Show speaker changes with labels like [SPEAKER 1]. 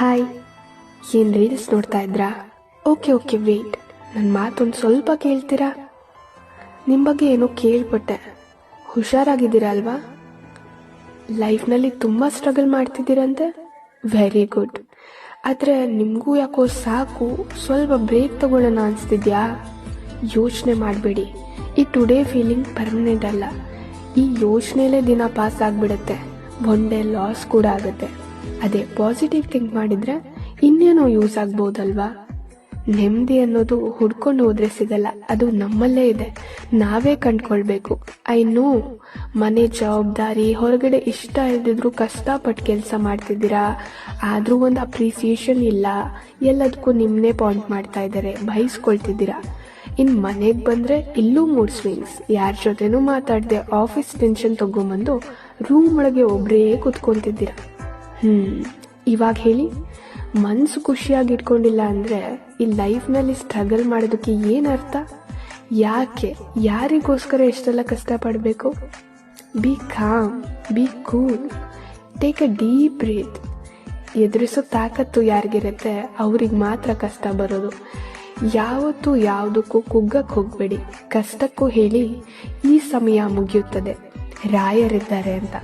[SPEAKER 1] Hi, ಏನು reels ನೋಡ್ತಾ ಇದ್ರಾ? ಓಕೆ ವೇಟ್, ನನ್ನ ಮಾತೊಂದು ಸ್ವಲ್ಪ ಕೇಳ್ತೀರಾ? ನಿಮ್ಮ ಬಗ್ಗೆ ಏನೋ ಕೇಳ್ಪಟ್ಟೆ. ಹುಷಾರಾಗಿದ್ದೀರಾ ಅಲ್ವಾ? ಲೈಫ್ನಲ್ಲಿ ತುಂಬ ಸ್ಟ್ರಗಲ್ ಮಾಡ್ತಿದ್ದೀರಂತೆ. Very good. ಆದರೆ ನಿಮಗೂ ಯಾಕೋ ಸಾಕು, ಸ್ವಲ್ಪ ಬ್ರೇಕ್ ತಗೊಳ್ಳೋಣ ಅನಿಸ್ತಿದ್ಯಾ? ಯೋಚನೆ ಮಾಡಬೇಡಿ, ಈ ಟುಡೇ ಫೀಲಿಂಗ್ ಪರ್ಮನೆಂಟ್ ಅಲ್ಲ. ಈ ಯೋಚನೆಲೇ ದಿನ ಪಾಸ್ ಆಗಿಬಿಡುತ್ತೆ, ಒನ್ ಡೇ ಲಾಸ್ ಕೂಡ ಆಗುತ್ತೆ. ಅದೇ ಪಾಸಿಟಿವ್ ಥಿಂಕ್ ಮಾಡಿದರೆ ಇನ್ನೇನೋ ಯೂಸ್ ಆಗ್ಬೋದಲ್ವಾ? ನೆಮ್ಮದಿ ಅನ್ನೋದು ಹುಡ್ಕೊಂಡು ಹೋದ್ರೆ ಸಿಗಲ್ಲ, ಅದು ನಮ್ಮಲ್ಲೇ ಇದೆ, ನಾವೇ ಕಂಡ್ಕೊಳ್ಬೇಕು. ಐ ನೋ, ಮನೆ ಜವಾಬ್ದಾರಿ ಹೊರಗಡೆ ಇಷ್ಟ ಇಲ್ದಿದ್ರು ಕಷ್ಟಪಟ್ಟು ಕೆಲಸ ಮಾಡ್ತಿದ್ದೀರಾ, ಆದರೂ ಒಂದು ಅಪ್ರಿಸಿಯೇಷನ್ ಇಲ್ಲ, ಎಲ್ಲದಕ್ಕೂ ನಿಮ್ಮನ್ನೇ ಪಾಯಿಂಟ್ ಮಾಡ್ತಾ ಇದ್ದಾರೆ, ಬಯಸ್ಕೊಳ್ತಿದ್ದೀರಾ. ಇನ್ನು ಮನೆಗೆ ಬಂದರೆ ಇಲ್ಲೂ ಮೂಡ್ ಸ್ವಿಂಗ್ಸ್, ಯಾರ ಜೊತೆನೂ ಮಾತಾಡದೆ ಆಫೀಸ್ ಟೆನ್ಷನ್ ತಗೊಂಬಂದು ರೂಮ್ ಒಳಗೆ ಒಬ್ಬರೇ ಕೂತ್ಕೊತಿದ್ದೀರಾ. ಇವಾಗ ಹೇಳಿ, ಮನಸ್ಸು ಖುಷಿಯಾಗಿ ಇಟ್ಕೊಂಡಿಲ್ಲ ಅಂದರೆ ಈ ಲೈಫ್ನಲ್ಲಿ ಸ್ಟ್ರಗಲ್ ಮಾಡೋದಕ್ಕೆ ಏನು ಅರ್ಥ? ಯಾಕೆ, ಯಾರಿಗೋಸ್ಕರ ಎಷ್ಟೆಲ್ಲ ಕಷ್ಟಪಡಬೇಕು? Be calm, be cool, take a deep breath. ಎದುರಿಸೋ ತಾಕತ್ತು ಯಾರಿಗಿರುತ್ತೆ ಅವ್ರಿಗೆ ಮಾತ್ರ ಕಷ್ಟ ಬರೋದು. ಯಾವತ್ತೂ ಯಾವುದಕ್ಕೂ ಕುಗ್ಗಕ್ಕೆ ಹೋಗಬೇಡಿ. ಕಷ್ಟಕ್ಕೂ ಹೇಳಿ ಈ ಸಮಯ ಮುಗಿಯುತ್ತದೆ, ರಾಯರಿದ್ದಾರೆ ಅಂತ.